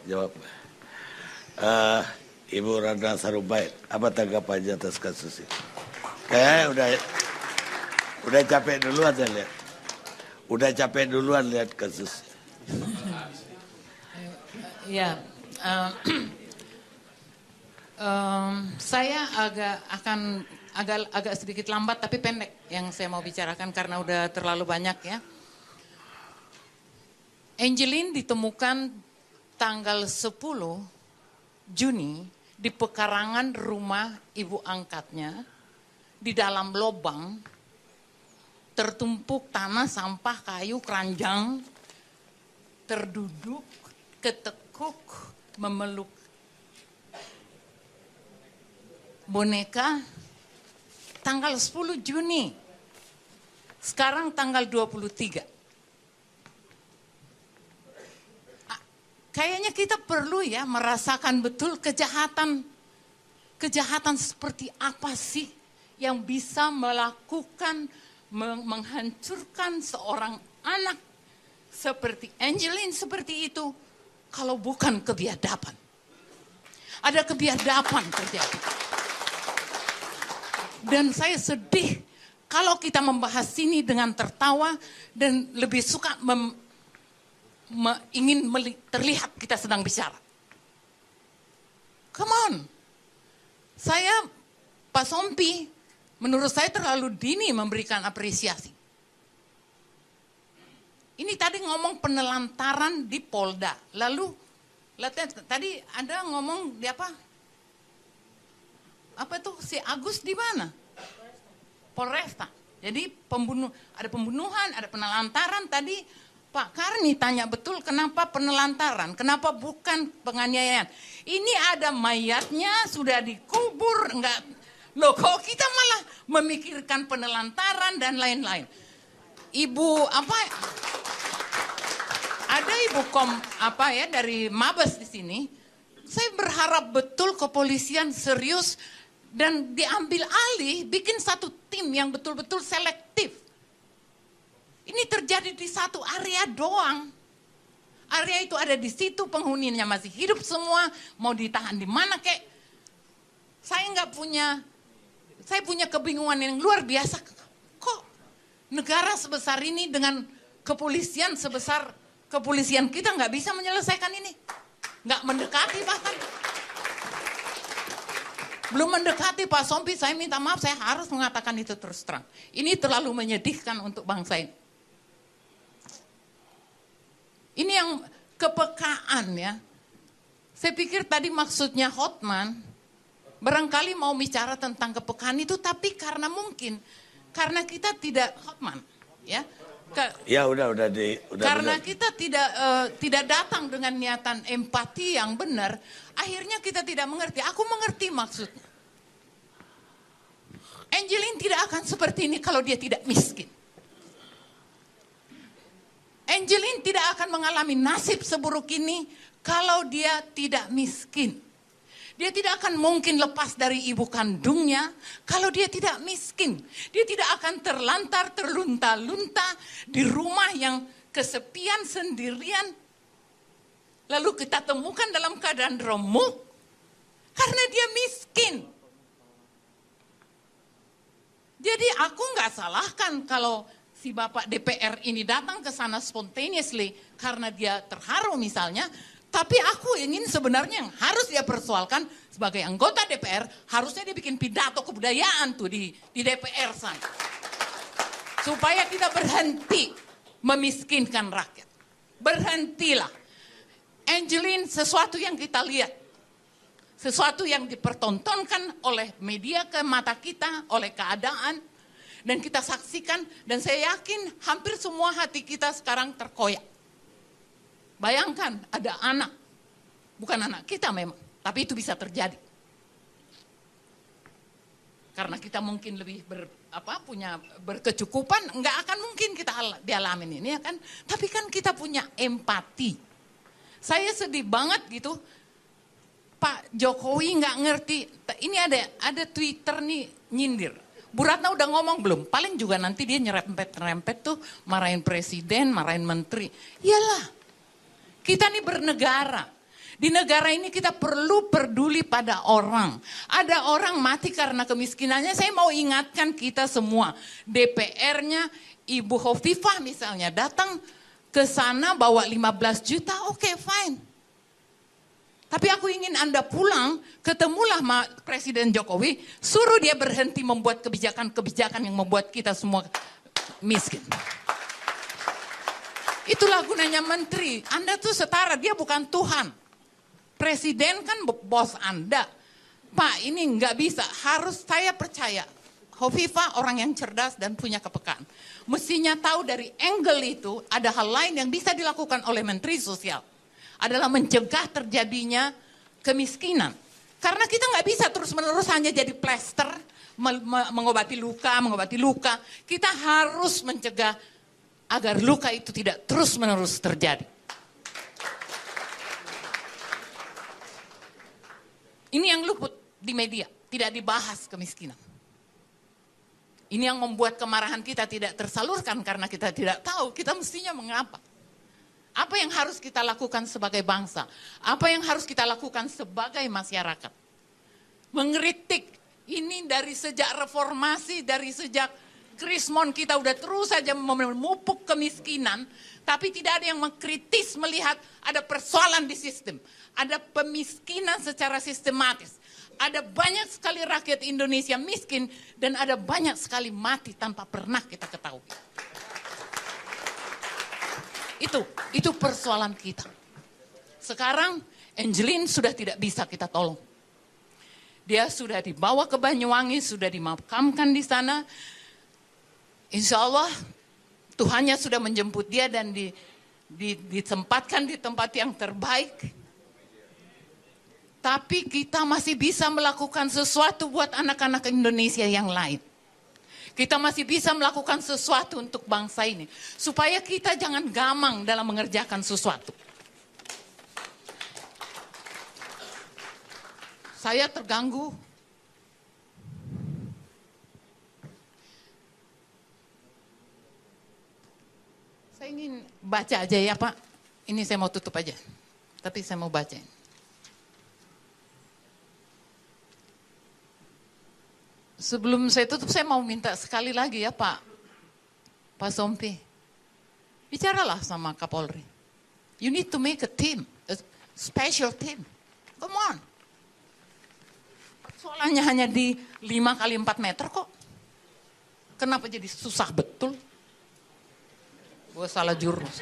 Jawab. Ibu Ratna Sarumpait, apa tanggapannya atas kasus ini? Kayaknya udah capek duluan saya lihat. Udah capek duluan lihat kasus. Ya, saya agak sedikit lambat tapi pendek yang saya mau bicarakan karena udah terlalu banyak ya. Angeline ditemukan tanggal 10 Juni di pekarangan rumah ibu angkatnya, di dalam lubang, tertumpuk tanah, sampah, kayu, keranjang, terduduk, ketekuk, memeluk boneka, tanggal 10 Juni, sekarang tanggal 23. Kayaknya kita perlu ya merasakan betul kejahatan seperti apa sih yang bisa melakukan, menghancurkan seorang anak seperti Angeline seperti itu kalau bukan kebiadaban. Ada kebiadaban terjadi. Dan saya sedih kalau kita membahas ini dengan tertawa dan lebih suka ingin terlihat kita sedang bicara. Come on. Saya, Pak Sompi, menurut saya terlalu dini memberikan apresiasi. Ini tadi ngomong penelantaran di Polda. Lalu, tadi ada ngomong di apa? Apa tuh si Agus di mana? Polresta. Jadi ada pembunuhan, ada penelantaran tadi. Pak Karni tanya betul kenapa penelantaran, kenapa bukan penganiayaan. Ini ada mayatnya sudah dikubur, enggak. Loh kok kita malah memikirkan penelantaran dan lain-lain. Ibu apa? Ada ibu dari Mabes di sini. Saya berharap betul kepolisian serius dan diambil alih, bikin satu tim yang betul-betul selektif. Ini terjadi di satu area doang. Area itu ada di situ, penghuninya masih hidup semua, mau ditahan di mana kek. Saya punya kebingungan yang luar biasa. Kok negara sebesar ini dengan kepolisian sebesar kepolisian kita nggak bisa menyelesaikan ini? Nggak mendekati bahkan. Belum mendekati Pak Sompi, saya minta maaf, saya harus mengatakan itu terus terang. Ini terlalu menyedihkan untuk bangsa ini. Ini yang kepekaan ya. Saya pikir tadi maksudnya Hotman, barangkali mau bicara tentang kepekaan itu, tapi karena kita tidak Hotman, ya. Karena kita tidak datang dengan niatan empati yang benar, akhirnya kita tidak mengerti. Aku mengerti maksudnya. Angeline tidak akan seperti ini kalau dia tidak miskin. Angeline tidak akan mengalami nasib seburuk ini kalau dia tidak miskin. Dia tidak akan mungkin lepas dari ibu kandungnya kalau dia tidak miskin. Dia tidak akan terlantar, terlunta-lunta di rumah yang kesepian sendirian. Lalu kita temukan dalam keadaan remuk karena dia miskin. Jadi aku nggak salahkan kalau si Bapak DPR ini datang ke sana spontaneously karena dia terharu misalnya, tapi aku ingin sebenarnya yang harus dia persoalkan sebagai anggota DPR, harusnya dia bikin pidato kebudayaan tuh di DPR sana. Supaya kita berhenti memiskinkan rakyat. Berhentilah. Angeline, sesuatu yang kita lihat, sesuatu yang dipertontonkan oleh media ke mata kita, oleh keadaan, dan kita saksikan, dan saya yakin hampir semua hati kita sekarang terkoyak. Bayangkan ada anak, bukan anak kita memang, tapi itu bisa terjadi. Karena kita mungkin lebih berkecukupan, nggak akan mungkin kita dialamin ini ya kan. Tapi kan kita punya empati. Saya sedih banget gitu, Pak Jokowi nggak ngerti. Ini ada Twitter nih nyindir. Bu Ratna udah ngomong belum? Paling juga nanti dia nyerempet-nyerempet tuh marahin presiden, marahin menteri. Iyalah, kita nih bernegara. Di negara ini kita perlu peduli pada orang. Ada orang mati karena kemiskinannya. Saya mau ingatkan kita semua. DPR-nya Ibu Hovifah misalnya datang ke sana bawa 15 juta, oke, fine. Tapi aku ingin Anda pulang, ketemulah Presiden Jokowi, suruh dia berhenti membuat kebijakan-kebijakan yang membuat kita semua miskin. Itulah gunanya menteri. Anda tuh setara, dia bukan Tuhan. Presiden kan bos Anda. Pak, ini nggak bisa. Harus saya percaya. Hovifah orang yang cerdas dan punya kepekaan. Mestinya tahu dari angle itu ada hal lain yang bisa dilakukan oleh Menteri Sosial. Adalah mencegah terjadinya kemiskinan. Karena kita nggak bisa terus-menerus hanya jadi plester, mengobati luka. Kita harus mencegah agar luka itu tidak terus-menerus terjadi. Ini yang luput di media, tidak dibahas kemiskinan. Ini yang membuat kemarahan kita tidak tersalurkan karena kita tidak tahu kita mestinya mengapa. Apa yang harus kita lakukan sebagai bangsa? Apa yang harus kita lakukan sebagai masyarakat? Mengkritik ini dari sejak reformasi, dari sejak Krismon kita udah terus saja memupuk kemiskinan, tapi tidak ada yang mengkritis melihat ada persoalan di sistem. Ada pemiskinan secara sistematis. Ada banyak sekali rakyat Indonesia miskin dan ada banyak sekali mati tanpa pernah kita ketahui. Itu persoalan kita. Sekarang Angeline sudah tidak bisa kita tolong. Dia sudah dibawa ke Banyuwangi, sudah dimakamkan di sana. Insya Allah Tuhannya sudah menjemput dia dan ditempatkan di tempat yang terbaik. Tapi kita masih bisa melakukan sesuatu buat anak-anak Indonesia yang lain. Kita masih bisa melakukan sesuatu untuk bangsa ini. Supaya kita jangan gamang dalam mengerjakan sesuatu. Saya terganggu. Saya ingin baca aja ya Pak. Ini saya mau tutup aja. Tapi saya mau baca. Sebelum saya tutup, saya mau minta sekali lagi ya Pak Sompi. Bicaralah sama Kapolri. You need to make a team, a special team. Come on. Soalnya hanya di 5 kali 4 meter kok. Kenapa jadi susah betul? Gue salah jurus.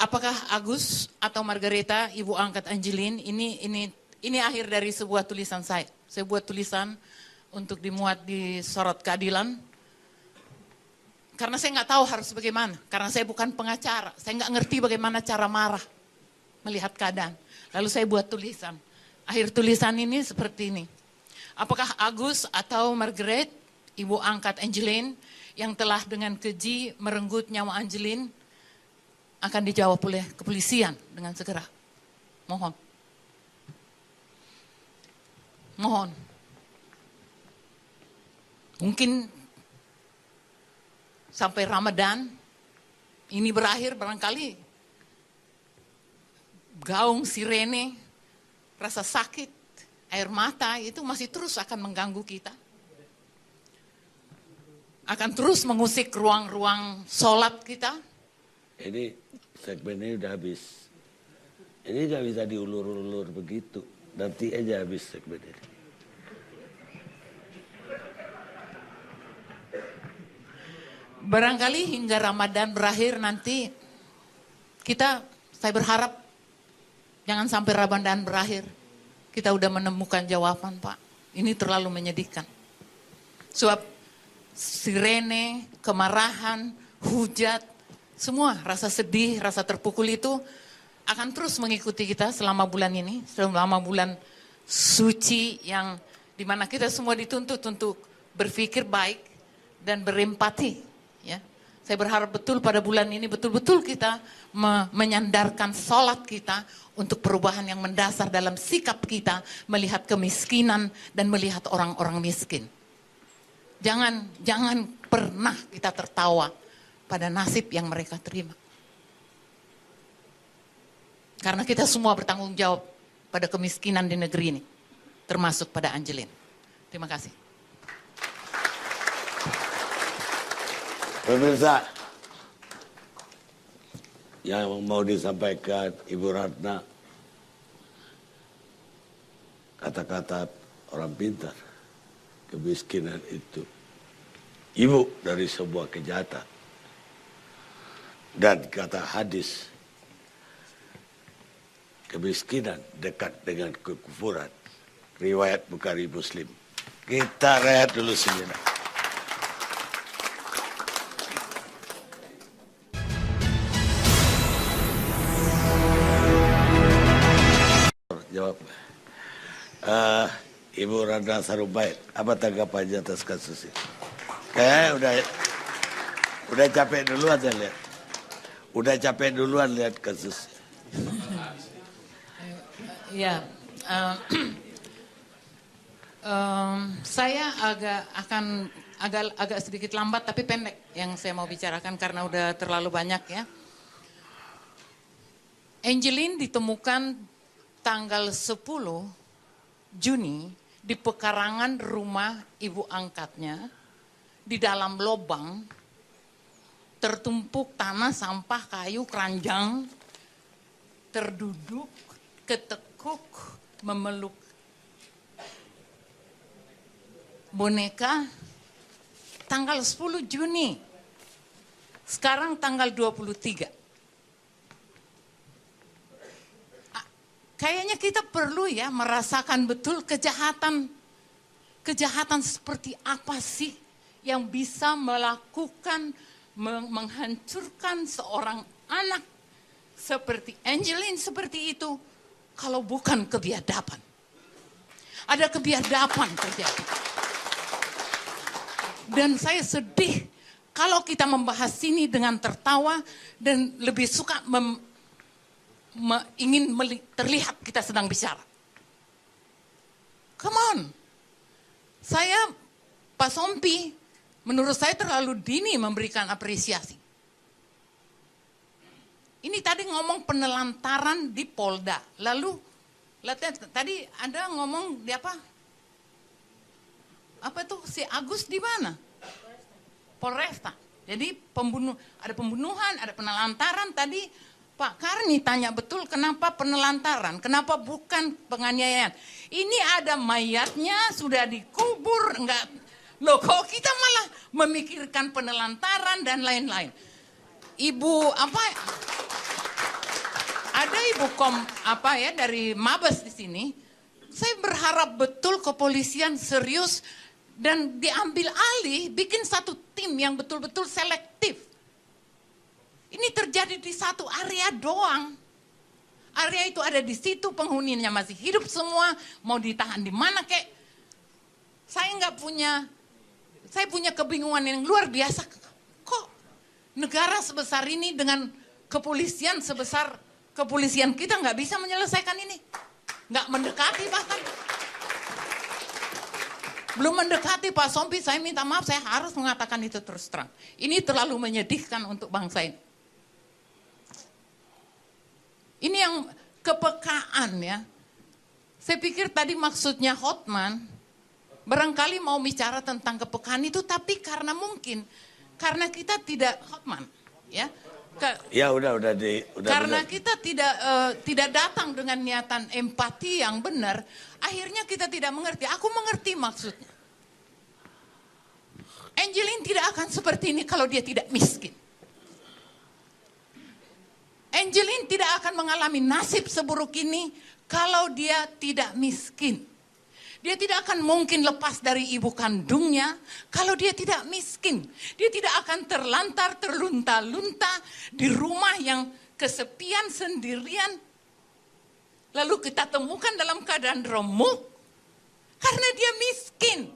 Apakah Agus atau Margareta, ibu angkat Angeline, ini akhir dari sebuah tulisan saya. Saya buat tulisan untuk dimuat di Sorot Keadilan. Karena saya nggak tahu harus bagaimana. Karena saya bukan pengacara. Saya nggak ngerti bagaimana cara marah melihat keadaan. Lalu saya buat tulisan. Akhir tulisan ini seperti ini. Apakah Agus atau Margaret, ibu angkat Angeline, yang telah dengan keji merenggut nyawa Angeline, akan dijawab oleh kepolisian dengan segera. Mohon. Mohon. Mungkin sampai Ramadan ini berakhir barangkali gaung sirene, rasa sakit, air mata itu masih terus akan mengganggu kita. Akan terus mengusik ruang-ruang sholat kita. Ini segmen ini udah habis. Ini nggak bisa diulur-ulur begitu. Nanti aja habis segmen ini. Barangkali hingga Ramadan berakhir nanti saya berharap jangan sampai Ramadan berakhir kita udah menemukan jawaban Pak. Ini terlalu menyedihkan. Sebab sirene, kemarahan, hujat, semua rasa sedih, rasa terpukul itu akan terus mengikuti kita selama bulan ini, selama bulan suci yang dimana kita semua dituntut untuk berpikir baik dan berempati. Ya, saya berharap betul pada bulan ini betul-betul kita menyandarkan sholat kita untuk perubahan yang mendasar dalam sikap kita melihat kemiskinan dan melihat orang-orang miskin. Jangan pernah kita tertawa pada nasib yang mereka terima. Karena kita semua bertanggung jawab pada kemiskinan di negeri ini, termasuk pada Angelin. Terima kasih. Pemirsa, yang mau disampaikan Ibu Ratna, kata-kata orang pintar, kemiskinan itu ibu dari sebuah kejahatan. Dan kata hadis, kemiskinan dekat dengan kekufuran. Riwayat Bukhari Muslim. Kita rehat dulu sejenak. Jawab. Ibu Ratna Sarumpait, apa tanggapannya atas kasus ini? Kayaknya udah capek duluan saya lihat. Udah capek duluan lihat kasus. Ya, saya agak sedikit lambat tapi pendek yang saya mau bicarakan karena udah terlalu banyak ya. Angelin ditemukan tanggal 10 Juni di pekarangan rumah ibu angkatnya, di dalam lubang tertumpuk tanah, sampah, kayu, keranjang, terduduk, ketekuk, memeluk boneka. Tanggal 10 Juni, sekarang tanggal 23. Kayaknya kita perlu ya merasakan betul kejahatan seperti apa sih yang bisa melakukan, menghancurkan seorang anak seperti Angelin seperti itu, kalau bukan kebiadaban. Ada kebiadaban terjadi. Dan saya sedih kalau kita membahas ini dengan tertawa dan lebih suka ingin terlihat kita sedang bicara. Come on. Saya, Pak Sompi, menurut saya terlalu dini memberikan apresiasi. Ini tadi ngomong penelantaran di Polda. Lalu, tadi ada ngomong di apa? Apa tuh si Agus di mana? Polresta. Jadi ada pembunuhan, ada penelantaran. Tadi Pak Karni tanya betul kenapa penelantaran, kenapa bukan penganiayaan. Ini ada mayatnya sudah dikubur, enggak. Loh kok kita malah memikirkan penelantaran dan lain-lain. Ibu apa? Ada ibu dari Mabes di sini. Saya berharap betul kepolisian serius dan diambil alih, bikin satu tim yang betul-betul selektif. Ini terjadi di satu area doang. Area itu ada di situ, penghuninya masih hidup semua, mau ditahan di mana kek. Saya punya kebingungan yang luar biasa. Kok negara sebesar ini dengan kepolisian sebesar kepolisian kita nggak bisa menyelesaikan ini? Nggak mendekati bahkan. Belum mendekati Pak Sompi, saya minta maaf, saya harus mengatakan itu terus terang. Ini terlalu menyedihkan untuk bangsa ini. Ini yang kepekaan ya. Saya pikir tadi maksudnya Hotman, barangkali mau bicara tentang kepekaan itu, tapi karena kita tidak Hotman, ya. Ya udah Karena benar. kita tidak datang dengan niatan empati yang benar, akhirnya kita tidak mengerti. Aku mengerti maksudnya. Angelin tidak akan seperti ini kalau dia tidak miskin. Angelin tidak akan mengalami nasib seburuk ini kalau dia tidak miskin. Dia tidak akan mungkin lepas dari ibu kandungnya kalau dia tidak miskin. Dia tidak akan terlantar, terlunta-lunta di rumah yang kesepian sendirian. Lalu kita temukan dalam keadaan remuk karena dia miskin.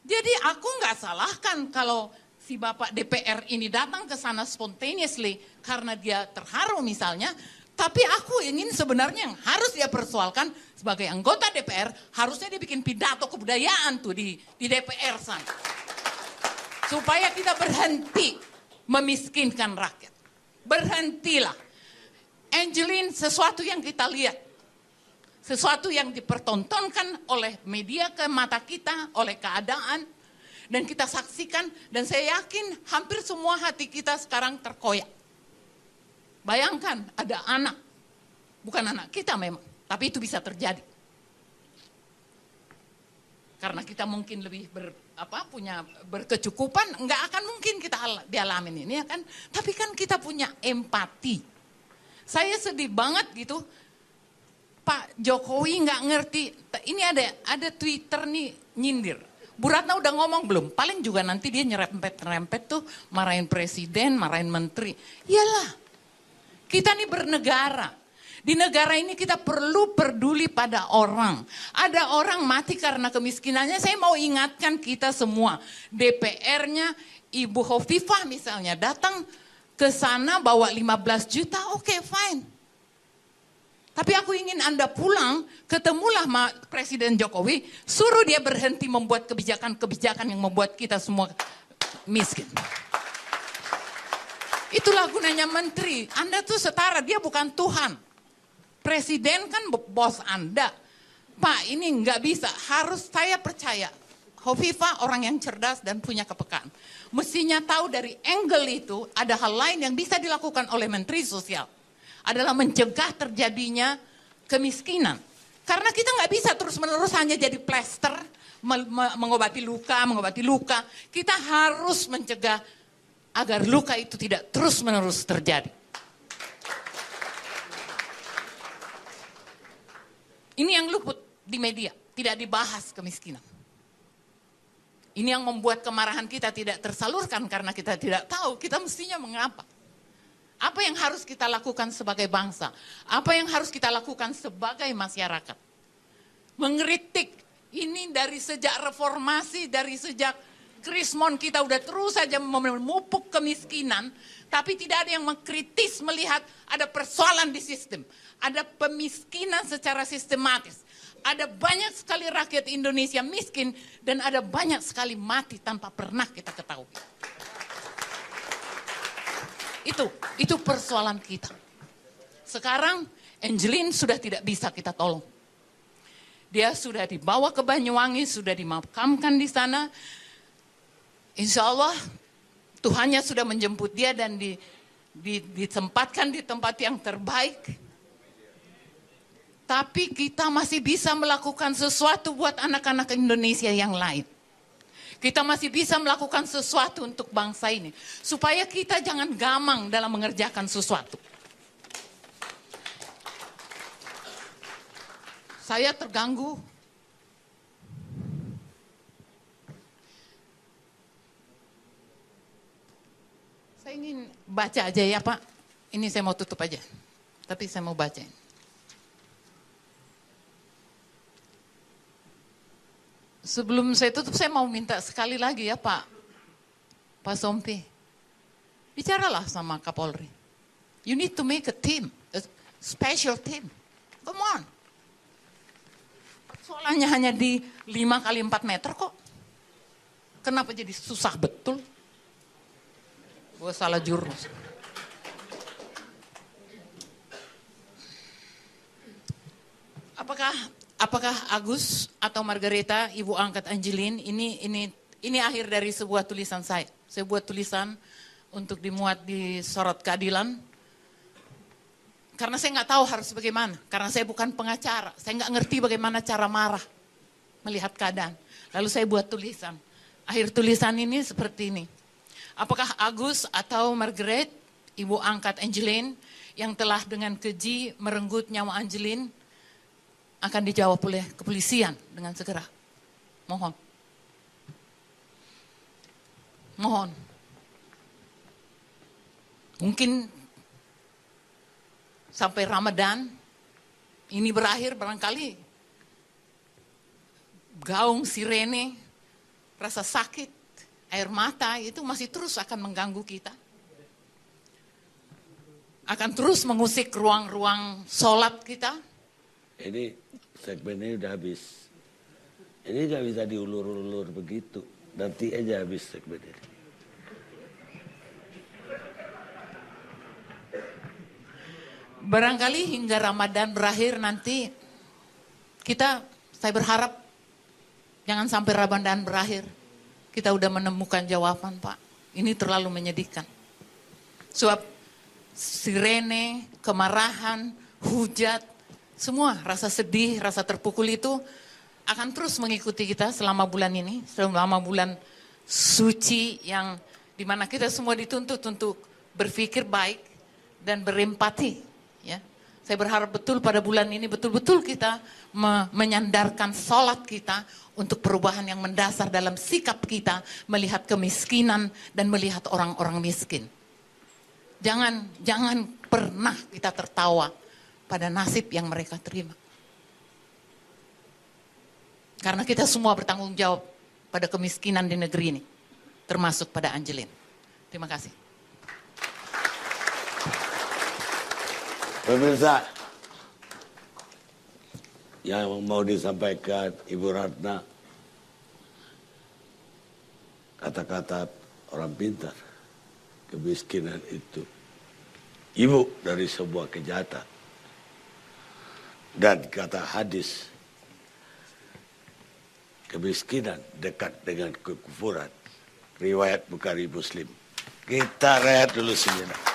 Jadi aku nggak salahkan kalau si Bapak DPR ini datang ke sana spontaneously karena dia terharu misalnya, tapi aku ingin sebenarnya yang harus dia persoalkan sebagai anggota DPR, harusnya dia bikin pidato kebudayaan tuh di DPR sana. supaya kita berhenti memiskinkan rakyat. Berhentilah. Angeline, sesuatu yang kita lihat, sesuatu yang dipertontonkan oleh media ke mata kita, oleh keadaan, dan kita saksikan, dan saya yakin hampir semua hati kita sekarang terkoyak. Bayangkan ada anak, bukan anak kita memang, tapi itu bisa terjadi. Karena kita mungkin lebih punya berkecukupan, nggak akan mungkin kita dialamin ini ya kan. Tapi kan kita punya empati. Saya sedih banget gitu, Pak Jokowi nggak ngerti. Ini ada Twitter nih nyindir. Bu Ratna udah ngomong belum? Paling juga nanti dia nyerempet-nyerempet tuh marahin presiden, marahin menteri. Iyalah, kita nih bernegara. Di negara ini kita perlu peduli pada orang. Ada orang mati karena kemiskinannya. Saya mau ingatkan kita semua. DPR-nya Ibu Hovifah misalnya datang ke sana bawa 15 juta, oke, fine. Tapi aku ingin Anda pulang, ketemulah Presiden Jokowi, suruh dia berhenti membuat kebijakan-kebijakan yang membuat kita semua miskin. Itulah gunanya menteri. Anda tuh setara, dia bukan Tuhan. Presiden kan bos Anda. Pak, ini nggak bisa. Harus saya percaya. Hovifah orang yang cerdas dan punya kepekaan. Mestinya tahu dari angle itu ada hal lain yang bisa dilakukan oleh Menteri Sosial. Adalah mencegah terjadinya kemiskinan. Karena kita nggak bisa terus-menerus hanya jadi plester, mengobati luka. Kita harus mencegah agar luka itu tidak terus-menerus terjadi. Ini yang luput di media, tidak dibahas kemiskinan. Ini yang membuat kemarahan kita tidak tersalurkan karena kita tidak tahu kita mestinya mengapa. Apa yang harus kita lakukan sebagai bangsa? Apa yang harus kita lakukan sebagai masyarakat? Mengkritik ini dari sejak reformasi, dari sejak Krismon kita udah terus saja memupuk kemiskinan, tapi tidak ada yang mengkritis melihat ada persoalan di sistem. Ada pemiskinan secara sistematis. Ada banyak sekali rakyat Indonesia miskin dan ada banyak sekali mati tanpa pernah kita ketahui. Itu persoalan kita. Sekarang Angeline sudah tidak bisa kita tolong. Dia sudah dibawa ke Banyuwangi, sudah dimakamkan di sana. Insya Allah Tuhannya sudah menjemput dia dan ditempatkan di tempat yang terbaik. Tapi kita masih bisa melakukan sesuatu buat anak-anak Indonesia yang lain. Kita masih bisa melakukan sesuatu untuk bangsa ini. Supaya kita jangan gamang dalam mengerjakan sesuatu. Saya terganggu. Saya ingin baca aja ya Pak. Ini saya mau tutup aja. Tapi saya mau bacain. Sebelum saya tutup, saya mau minta sekali lagi ya Pak Sompi. Bicaralah sama Kapolri. You need to make a team, a special team. Come on. Soalnya hanya di 5 kali 4 meter kok. Kenapa jadi susah betul? Gue salah jurus. Apakah Agus atau Margareta, ibu angkat Angeline, ini akhir dari sebuah tulisan saya. Saya buat tulisan untuk dimuat di Sorot Keadilan. Karena saya nggak tahu harus bagaimana. Karena saya bukan pengacara. Saya nggak ngerti bagaimana cara marah melihat keadaan. Lalu saya buat tulisan. Akhir tulisan ini seperti ini. Apakah Agus atau Margaret, ibu angkat Angeline, yang telah dengan keji merenggut nyawa Angeline, akan dijawab oleh kepolisian dengan segera. Mohon. Mohon. Mungkin sampai Ramadan ini berakhir barangkali gaung sirene, rasa sakit, air mata itu masih terus akan mengganggu kita. Akan terus mengusik ruang-ruang sholat kita. Ini segmen ini udah habis. Ini nggak bisa diulur-ulur begitu. Nanti aja habis segmen ini. Barangkali hingga Ramadan berakhir nanti saya berharap jangan sampai Ramadan berakhir kita udah menemukan jawaban, Pak. Ini terlalu menyedihkan. Sebab sirene, kemarahan, hujat, semua rasa sedih, rasa terpukul itu akan terus mengikuti kita selama bulan ini, selama bulan suci yang dimana kita semua dituntut untuk berpikir baik dan berempati. Ya, saya berharap betul pada bulan ini betul-betul kita menyandarkan sholat kita untuk perubahan yang mendasar dalam sikap kita melihat kemiskinan dan melihat orang-orang miskin. Jangan pernah kita tertawa pada nasib yang mereka terima. Karena kita semua bertanggung jawab pada kemiskinan di negeri ini, termasuk pada Angelin. Terima kasih. Pemirsa, yang mau disampaikan Ibu Ratna, kata-kata orang pintar, kemiskinan itu ibu dari sebuah kejahatan. Dan kata hadis, kemiskinan dekat dengan kekufuran. Riwayat Bukhari Muslim. Kita rehat dulu sejenak.